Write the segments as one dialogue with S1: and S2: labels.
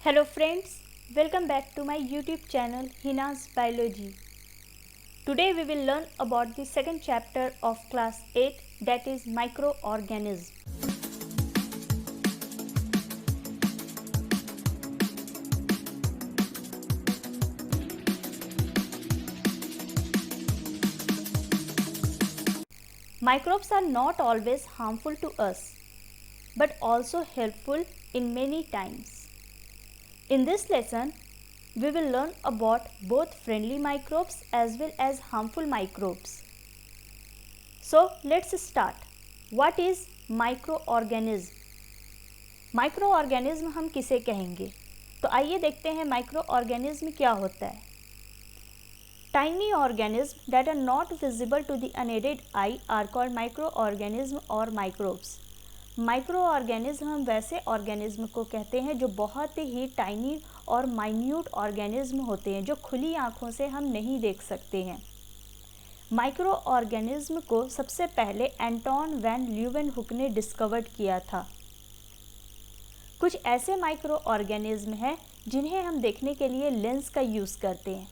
S1: Hello friends, welcome back to my YouTube channel Hina's Biology. Today we will learn about the second chapter of class 8, that is microorganisms. Microbes are not always harmful to us, but also helpful in many times. In this lesson, we will learn about both friendly microbes as well as harmful microbes. So let's start. What is microorganism? Microorganism हम किसे कहेंगे? तो आइए देखते हैं microorganism क्या होता है. Tiny organisms that are not visible to the unaided eye are called microorganisms or microbes. Micro organism हम वैसे ऑर्गेनिज्म को कहते हैं जो बहुत ही टाइनी और माइन्यूट ऑर्गेनिज्म होते हैं, जो खुली आँखों से हम नहीं देख सकते हैं. माइक्रो ऑर्गेनिज्म को सबसे पहले एंटोन वैन ल्यूवेनहुक ने डिस्कवर्ड किया था. कुछ ऐसे माइक्रो ऑर्गेनिज्म हैं जिन्हें हम देखने के लिए लेंस का यूज़ करते हैं,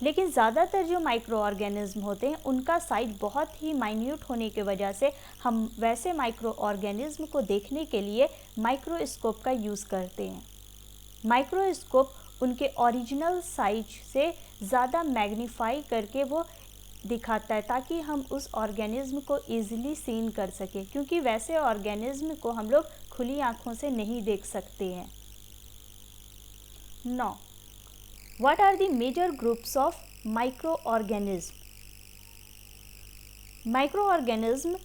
S1: लेकिन ज़्यादातर जो माइक्रो ऑर्गेनिज्म होते हैं उनका साइज बहुत ही माइन्यूट होने की वजह से हम वैसे माइक्रो ऑर्गेनिज्म को देखने के लिए माइक्रोस्कोप का यूज़ करते हैं. माइक्रोस्कोप उनके ओरिजिनल साइज से ज़्यादा मैग्नीफाई करके वो दिखाता है ताकि हम उस ऑर्गेनिज्म को ईजिली सीन कर सकें, क्योंकि वैसे ऑर्गेनिज्म को हम लोग खुली आँखों से नहीं देख सकते हैं. नौ, what are the major groups of microorganisms? Microorganisms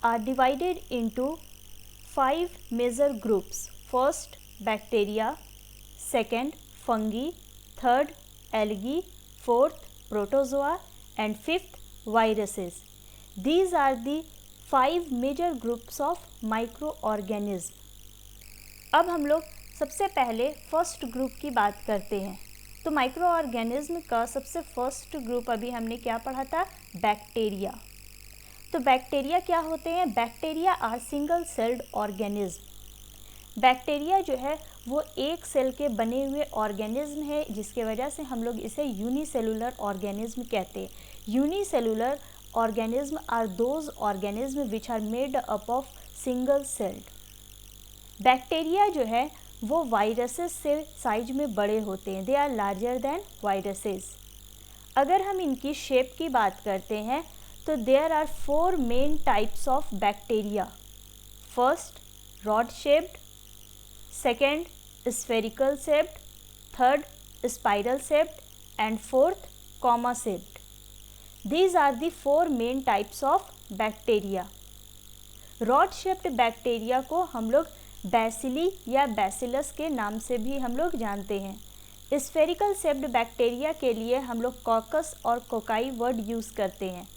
S1: are divided into 5 major groups. First, bacteria. Second, fungi. Third, algae. Fourth, protozoa. And fifth, viruses. These are the 5 major groups of microorganisms. अब हम लोग सबसे पहले first group की बात करते हैं. तो माइक्रो ऑर्गेनिज्म का सबसे फर्स्ट ग्रुप अभी हमने क्या पढ़ा था? बैक्टीरिया. तो बैक्टीरिया क्या होते हैं? Bacteria are single celled organism. Bacteria जो है वो एक सेल के बने हुए ऑर्गेनिज्म है, जिसके वजह से हम लोग इसे यूनिसेलुलर ऑर्गेनिज्म कहते हैं. Unicellular organism are those organism which are made up of single celled. Bacteria जो है वो वायरसेस से साइज में बड़े होते हैं. They are larger than viruses. अगर हम इनकी शेप की बात करते हैं तो there are 4 main types of bacteria. First, rod shaped. Second, spherical shaped. Third, spiral shaped. And fourth, comma shaped. These are the 4 main types of bacteria. Rod shaped bacteria को हम लोग बैसिली या bacillus के नाम से भी हम लोग जानते हैं. स्फेरिकल शेप्ड बैक्टीरिया के लिए हम लोग कॉकस और कोकाई वर्ड यूज़ करते हैं.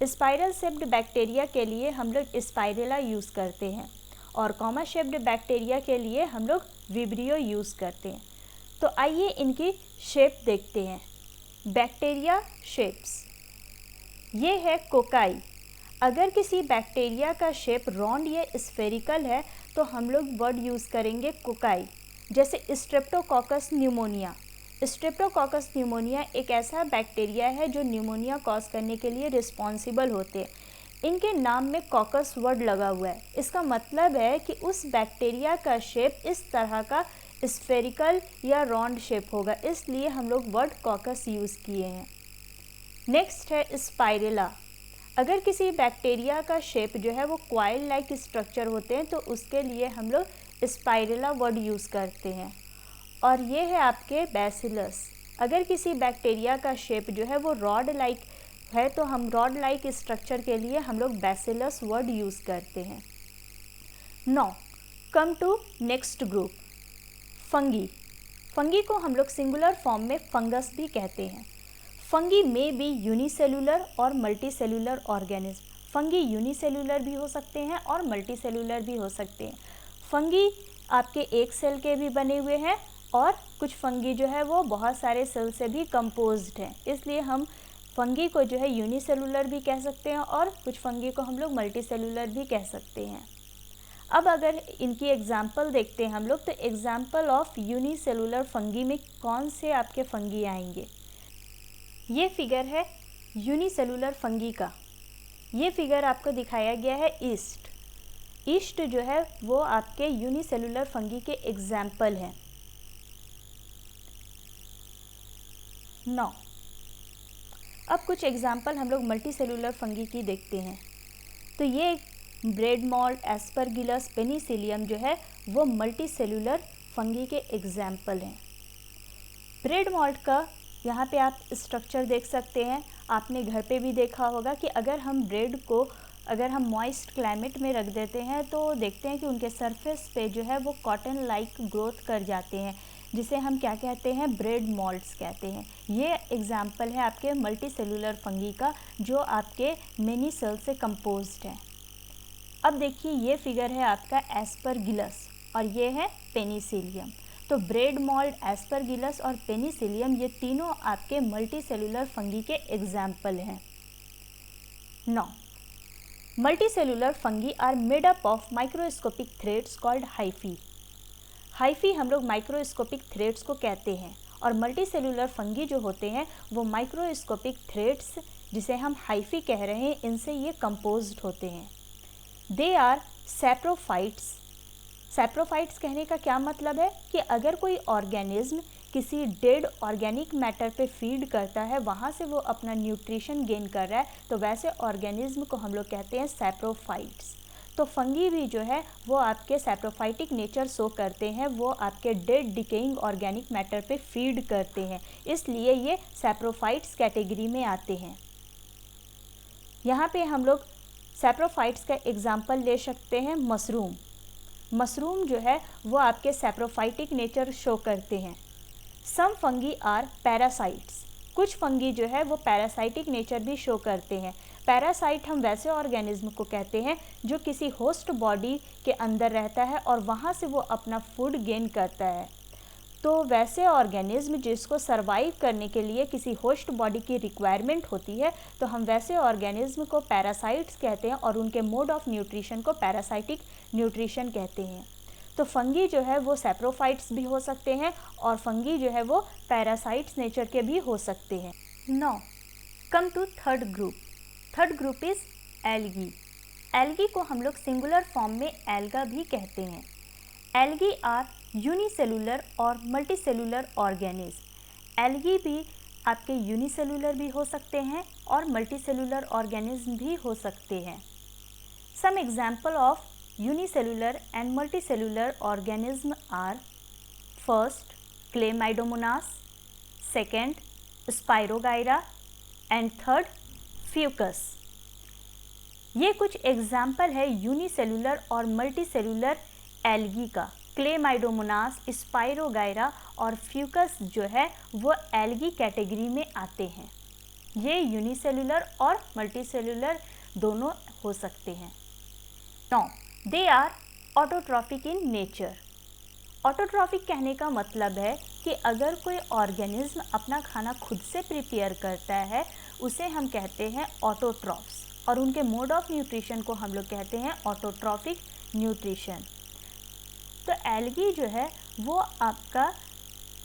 S1: स्पाइरल शेप्ड बैक्टीरिया के लिए हम लोग स्पाइरेला यूज़ करते हैं. और कॉमा शेप्ड बैक्टीरिया के लिए हम लोग विब्रियो यूज़ करते हैं. तो आइए इनकी शेप देखते हैं. Bacteria shapes. ये है कोकाई. अगर किसी बैक्टीरिया का शेप राउंड या स्फेरिकल है तो हम लोग वर्ड यूज़ करेंगे कोकाई. जैसे स्ट्रेप्टोकोकस न्यूमोनिया. स्ट्रेप्टोकोकस न्यूमोनिया एक ऐसा बैक्टीरिया है जो न्यूमोनिया कॉज करने के लिए रिस्पॉन्सिबल होते हैं. इनके नाम में कॉकस वर्ड लगा हुआ है. इसका मतलब है कि उस बैक्टीरिया का शेप इस तरह का स्फेरिकल या राउंड शेप होगा, इसलिए हम लोग वर्ड कॉकस यूज़ किए हैं. नेक्स्ट है स्पाइरेला. अगर किसी बैक्टीरिया का शेप जो है वो क्वाइल लाइक स्ट्रक्चर होते हैं तो उसके लिए हम लोग स्पाइरेला वर्ड यूज़ करते हैं. और ये है आपके बैसिलस. अगर किसी बैक्टीरिया का शेप जो है वो रॉड लाइक है तो हम रॉड लाइक स्ट्रक्चर के लिए हम लोग बैसिलस वर्ड यूज़ करते हैं. Now come to next group, fungi. Fungi को हम लोग सिंगुलर फॉर्म में फंगस भी कहते हैं. फंगी में भी यूनिसेलुलर और मल्टीसेलुलर ऑर्गेनिज्म. फंगी यूनिसेलुलर भी हो सकते हैं और मल्टीसेलुलर भी हो सकते हैं. फंगी आपके एक सेल के भी बने हुए हैं और कुछ फंगी जो है वो बहुत सारे सेल से भी कंपोज्ड हैं, इसलिए हम फंगी को जो है यूनिसेलुलर भी कह सकते हैं और कुछ फंगी को हम लोग मल्टीसेलुलर भी कह सकते हैं. अब अगर इनकी एग्जाम्पल देखते हैं हम लोग, तो एग्जाम्पल ऑफ यूनिसेलुलर फंगी में कौन से आपके फंगी आएंगे। ये फिगर है यूनिसेलुलर फंगी का। ये फिगर आपको दिखाया गया है ईस्ट। ईस्ट जो है वो आपके यूनिसेलुलर फंगी के एग्जाम्पल हैं। नौ अब कुछ एग्जाम्पल हम लोग मल्टीसेलुलर फंगी की देखते हैं। तो ये ब्रेड मोल्ड, एस्परगिलस, पेनिसिलियम जो है वो मल्टीसेलुलर फंगी के एग्जाम्पल हैं। ब्रेड मोल्ड का यहाँ पे आप स्ट्रक्चर देख सकते हैं। आपने घर पे भी देखा होगा कि अगर हम ब्रेड को हम मॉइस्ट क्लाइमेट में रख देते हैं तो देखते हैं कि उनके सरफेस पे जो है वो कॉटन लाइक ग्रोथ कर जाते हैं, जिसे हम क्या कहते हैं, ब्रेड मोल्ड्स कहते हैं। ये एग्जाम्पल है आपके मल्टीसेलुलर फंगी का जो आपके मेनी सेल से कंपोज्ड है। अब देखिए ये फिगर है आपका एस्परगिलस और ये है पेनिसिलियम। तो ब्रेड मोल्ड, एस्परगिलस और पेनिसिलियम ये तीनों आपके मल्टीसेलुलर फंगी के एग्जाम्पल हैं। 9 multicellular fungi are made up of microscopic threads called hyphae. Hyphae हम लोग माइक्रोस्कोपिक थ्रेड्स को कहते हैं और मल्टीसेलुलर फंगी जो होते हैं वो माइक्रोस्कोपिक थ्रेड्स, जिसे हम हाइफी कह रहे हैं, इनसे ये कंपोज्ड होते हैं। They are saprophytes. सैप्रोफाइट्स कहने का क्या मतलब है कि अगर कोई ऑर्गेनिज्म किसी डेड ऑर्गेनिक मैटर पे फीड करता है, वहाँ से वो अपना न्यूट्रिशन गेन कर रहा है, तो वैसे ऑर्गेनिज्म को हम लोग कहते हैं सैप्रोफाइट्स। तो फंगी भी जो है वो आपके सैप्रोफाइटिक नेचर शो करते हैं, वो आपके डेड डिकेइंग ऑर्गेनिक मैटर पे फीड करते हैं, इसलिए ये सैप्रोफाइट्स कैटेगरी में आते हैं। यहाँ पे हम लोग सैप्रोफाइट्स का एग्जाम्पल ले सकते हैं मशरूम। मशरूम जो है वो आपके सैप्रोफाइटिक नेचर शो करते हैं। सम फंगी आर पैरासाइट्स। कुछ फंगी जो है वो पैरासाइटिक नेचर भी शो करते हैं। पैरासाइट हम वैसे ऑर्गेनिज्म को कहते हैं जो किसी होस्ट बॉडी के अंदर रहता है और वहाँ से वो अपना फूड गेन करता है। तो वैसे ऑर्गेनिज्म जिसको सरवाइव करने के लिए किसी होस्ट बॉडी की रिक्वायरमेंट होती है, तो हम वैसे ऑर्गेनिज्म को पैरासाइट्स कहते हैं और उनके मोड ऑफ न्यूट्रिशन को पैरासाइटिक न्यूट्रिशन कहते हैं। तो फंगी जो है वो सैप्रोफाइट्स भी हो सकते हैं और फंगी जो है वो पैरासाइट्स नेचर के भी हो सकते हैं। 9 come to third group. Third group is algae. Algae को हम लोग सिंगुलर फॉर्म में एल्गा भी कहते हैं। एल्गी आर यूनिसेलुलर और मल्टीसेलुलर ऑर्गेनिज्म। एल्गी भी आपके यूनिसेलुलर भी हो सकते हैं और मल्टीसेलुलर ऑर्गेनिज्म भी हो सकते हैं। Some example of unicellular and multicellular organism are first Chlamydomonas, second Spirogyra and third Fucus। ये कुछ एग्जाम्पल है यूनिसेलुलर और मल्टीसेलुलर एल्गी का। क्लेमाइडोमोनास, स्पाइरोगायरा और फ्यूकस जो है वो एल्गी कैटेगरी में आते हैं। ये यूनिसेलुलर और मल्टीसेलुलर दोनों हो सकते हैं। Now, they are autotrophic in nature. Autotrophic कहने का मतलब है कि अगर कोई ऑर्गेनिज्म अपना खाना खुद से प्रिपेयर करता है उसे हम कहते हैं ऑटोट्रॉफ्स और उनके मोड ऑफ न्यूट्रिशन को हम लोग कहते हैं ऑटोट्रॉफिक न्यूट्रिशन। तो एल्गी जो है वो आपका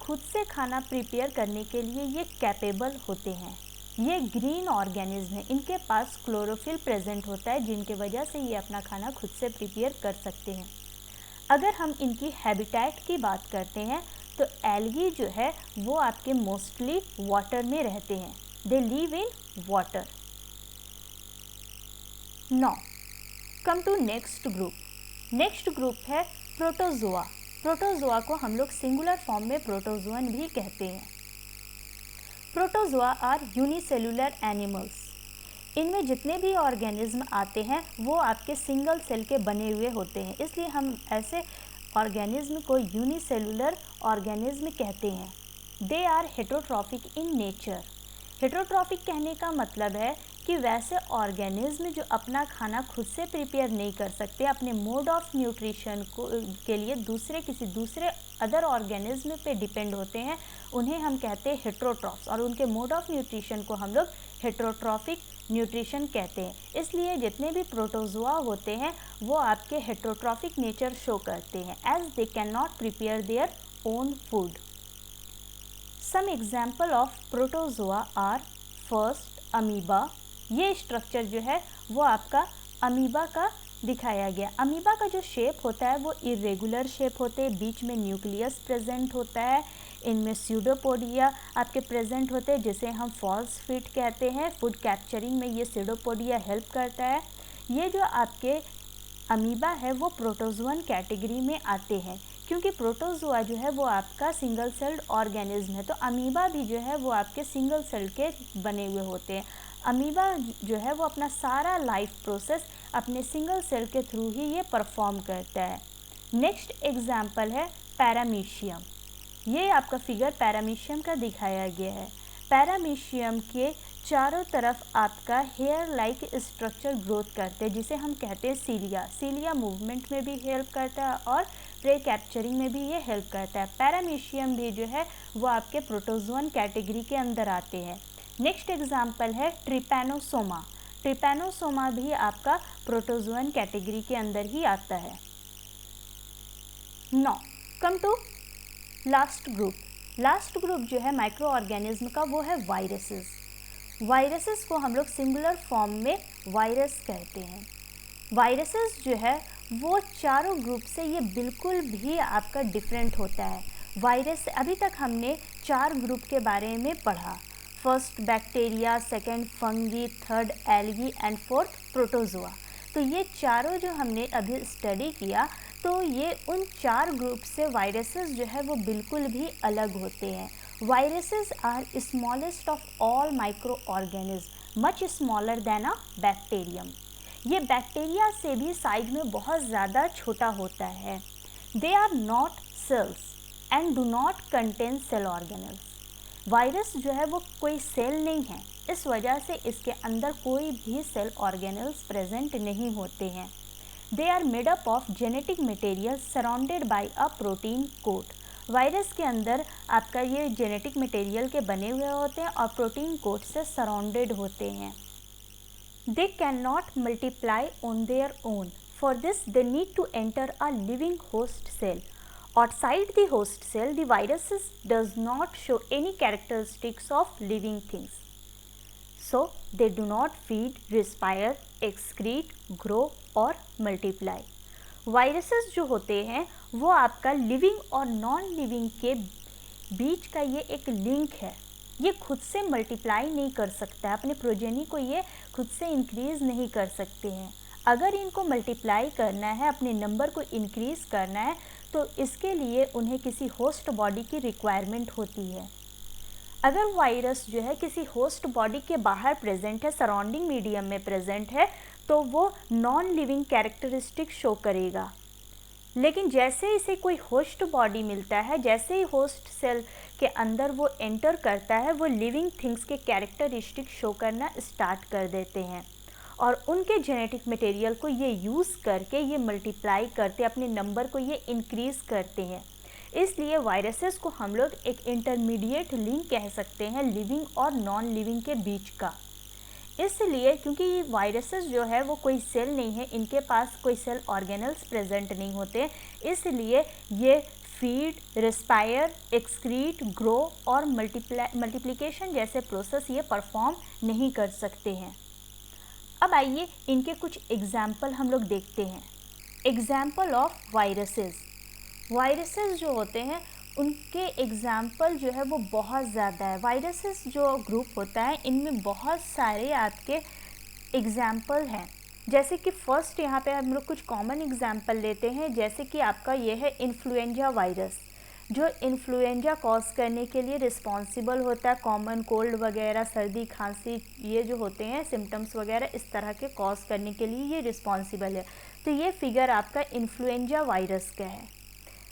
S1: खुद से खाना प्रिपेयर करने के लिए ये कैपेबल होते हैं। ये ग्रीन ऑर्गेनिज्म है, इनके पास क्लोरोफिल प्रेजेंट होता है जिनके वजह से ये अपना खाना खुद से प्रिपेयर कर सकते हैं। अगर हम इनकी हैबिटेट की बात करते हैं तो एल्गी जो है वो आपके मोस्टली वाटर में रहते हैं। They live in water. Now come to next group. Next group है प्रोटोजोआ। प्रोटोजोआ को हम लोग सिंगुलर फॉर्म में प्रोटोजोअन भी कहते हैं। Protozoa are unicellular animals. इनमें जितने भी ऑर्गेनिज्म आते हैं वो आपके सिंगल सेल के बने हुए होते हैं, इसलिए हम ऐसे ऑर्गेनिज्म को यूनिसेलुलर ऑर्गेनिज्म कहते हैं। They are heterotrophic in nature. Heterotrophic कहने का मतलब है कि वैसे ऑर्गेनिज्म जो अपना खाना खुद से प्रिपेयर नहीं कर सकते, अपने मोड ऑफ न्यूट्रिशन के लिए किसी दूसरे अदर ऑर्गेनिज्म पे डिपेंड होते हैं, उन्हें हम कहते हैं हेटेरोट्रॉफ्स और उनके मोड ऑफ न्यूट्रिशन को हम लोग हेटेरोट्रॉफिक न्यूट्रिशन कहते हैं। इसलिए जितने भी प्रोटोजोआ होते हैं वो आपके हेटेरोट्रॉफिक नेचर शो करते हैं as they can not prepare their own food. Some example of protozoa are first amoeba. ये स्ट्रक्चर जो है वो आपका अमीबा का दिखाया गया। अमीबा का जो शेप होता है वो इरेगुलर शेप होते हैं, बीच में न्यूक्लियस प्रेजेंट होता है, इनमें स्यूडोपोडिया आपके प्रेजेंट होते हैं जिसे हम फॉल्स फीट कहते हैं। फूड कैप्चरिंग में ये स्यूडोपोडिया हेल्प करता है। ये जो आपके अमीबा है वो प्रोटोजोअन कैटेगरी में आते हैं क्योंकि प्रोटोजोआ जो है वो आपका सिंगल सेल्ड ऑर्गेनिज्म है, तो अमीबा भी जो है वो आपके सिंगल सेल के बने हुए होते हैं। अमीबा जो है वो अपना सारा लाइफ प्रोसेस अपने सिंगल सेल के थ्रू ही ये परफॉर्म करता है। नेक्स्ट एग्जाम्पल है पैरामीशियम। ये आपका फिगर पैरामीशियम का दिखाया गया है। पैरामीशियम के चारों तरफ आपका हेयर लाइक स्ट्रक्चर ग्रोथ करते हैं जिसे हम कहते हैं सीलिया। सीलिया मूवमेंट में भी हेल्प करता है और प्रे कैप्चरिंग में भी ये हेल्प करता है। पैरामीशियम भी जो है वो आपके प्रोटोजोअन कैटेगरी के अंदर आते हैं। नेक्स्ट एग्जाम्पल है ट्रिपैनोसोमा। ट्रिपैनोसोमा भी आपका प्रोटोजोअन कैटेगरी के अंदर ही आता है। Now come to last group. Last group जो है माइक्रो ऑर्गेनिज्म का वो है वायरसेस। वायरसेस को हम लोग सिंगुलर फॉर्म में वायरस कहते हैं। वायरसेस जो है वो चारों ग्रुप से ये बिल्कुल भी आपका डिफरेंट होता है। वायरस अभी तक हमने 4 ग्रुप के बारे में पढ़ा। First bacteria, second fungi, third algae and fourth protozoa. तो ये चारों जो हमने अभी स्टडी किया तो ये उन 4 ग्रुप से वायरसेस जो है वो बिल्कुल भी अलग होते हैं। Viruses are smallest of all micro organism, much smaller than a bacterium. ये बैक्टीरिया से भी साइज में बहुत ज़्यादा छोटा होता है। They are not cells and do not contain cell organelles. Virus जो है वो कोई सेल नहीं है, इस वजह से इसके अंदर कोई भी सेल ऑर्गेनल्स प्रेजेंट नहीं होते हैं। They are made up of genetic material surrounded by a protein coat. Virus के अंदर आपका ये जेनेटिक मटेरियल के बने हुए होते हैं और प्रोटीन कोट से सराउंडेड होते हैं। They can not multiply on their own, for this they need to enter a living host cell. Outside the host cell, the viruses does not show any characteristics of living things. So, they do not feed, respire, excrete, grow or multiply. Viruses जो होते हैं वो आपका living और non living के बीच का ये एक लिंक है। ये खुद से मल्टीप्लाई नहीं कर सकता है, अपने प्रोजेनी को ये खुद से इंक्रीज़ नहीं कर सकते हैं। अगर इनको मल्टीप्लाई करना है, अपने नंबर को इंक्रीज़ करना है, तो इसके लिए उन्हें किसी होस्ट बॉडी की रिक्वायरमेंट होती है। अगर वायरस जो है किसी होस्ट बॉडी के बाहर प्रेजेंट है, सराउंडिंग मीडियम में प्रेजेंट है, तो वो नॉन लिविंग कैरेक्टरिस्टिक शो करेगा। लेकिन जैसे इसे कोई होस्ट बॉडी मिलता है, जैसे ही होस्ट सेल के अंदर वो एंटर करता है, वो लिविंग थिंग्स के कैरेक्टरिस्टिक शो करना स्टार्ट कर देते हैं और उनके जेनेटिक मटेरियल को ये यूज़ करके ये मल्टीप्लाई करते, अपने नंबर को ये इंक्रीज़ करते हैं। इसलिए वायरसेस को हम लोग एक इंटरमीडिएट लिंक कह सकते हैं लिविंग और नॉन लिविंग के बीच का। इसलिए क्योंकि ये वायरसेस जो है वो कोई सेल नहीं है, इनके पास कोई सेल ऑर्गेनल्स प्रेजेंट नहीं होते, इसलिए ये फीड, रेस्पायर, एक्सक्रीट, ग्रो और मल्टीप्लिकेशन जैसे प्रोसेस ये परफॉर्म नहीं कर सकते हैं। अब आइए इनके कुछ एग्जाम्पल हम लोग देखते हैं। Example of viruses. वायरसेस जो होते हैं उनके एग्जाम्पल जो है वो बहुत ज़्यादा है। वायरसेस जो ग्रुप होता है इनमें बहुत सारे आपके एग्जाम्पल हैं। जैसे कि फर्स्ट यहाँ पे हम लोग कुछ कॉमन एग्जाम्पल लेते हैं, जैसे कि आपका ये है इन्फ्लुएंजा वायरस, जो इन्फ्लुएंजा कॉज करने के लिए रिस्पॉन्सिबल होता है। कॉमन कोल्ड वगैरह, सर्दी खांसी ये जो होते हैं सिम्टम्स वगैरह इस तरह के कॉज करने के लिए ये रिस्पॉन्सिबल है। तो ये फिगर आपका इन्फ्लुएंजा वायरस का है।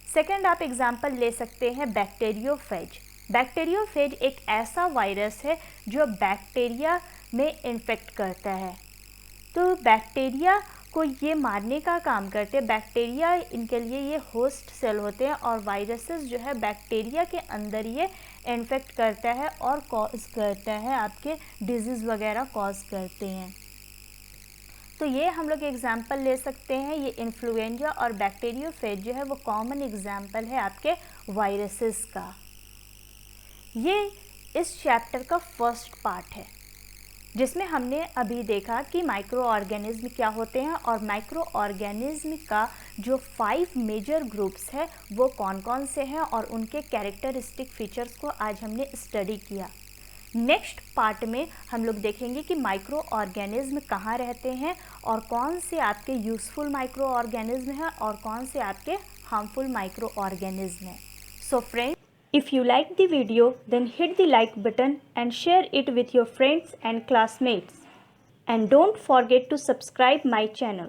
S1: सेकंड आप एग्जांपल ले सकते हैं बैक्टीरियोफेज। बैक्टीरियोफेज एक ऐसा वायरस है जो बैक्टीरिया में इन्फेक्ट करता है। तो बैक्टीरिया को ये मारने का काम करते हैं। बैक्टीरिया इनके लिए ये होस्ट सेल होते हैं और वायरसेस जो है बैक्टीरिया के अंदर ये इन्फेक्ट करता है और कॉज करता है, आपके डिजीज़ वगैरह कॉज करते हैं। तो ये हम लोग एग्जाम्पल ले सकते हैं, ये इन्फ्लुएंजा और बैक्टीरियोफेज जो है वो कॉमन एग्जाम्पल है आपके वायरसेस का। ये इस चैप्टर का फर्स्ट पार्ट है जिसमें हमने अभी देखा कि माइक्रो ऑर्गेनिज्म क्या होते हैं और माइक्रो ऑर्गेनिज्म का जो 5 मेजर ग्रुप्स है वो कौन कौन से हैं और उनके कैरेक्टरिस्टिक फीचर्स को आज हमने स्टडी किया। नेक्स्ट पार्ट में हम लोग देखेंगे कि माइक्रो ऑर्गेनिज्म कहाँ रहते हैं और कौन से आपके यूज़फुल माइक्रो ऑर्गेनिज्म हैं और कौन से आपके हार्मफुल माइक्रो ऑर्गेनिज्म हैं। So friends, if you like the video, then hit the like button and share it with your friends and classmates. And don't forget to subscribe my channel.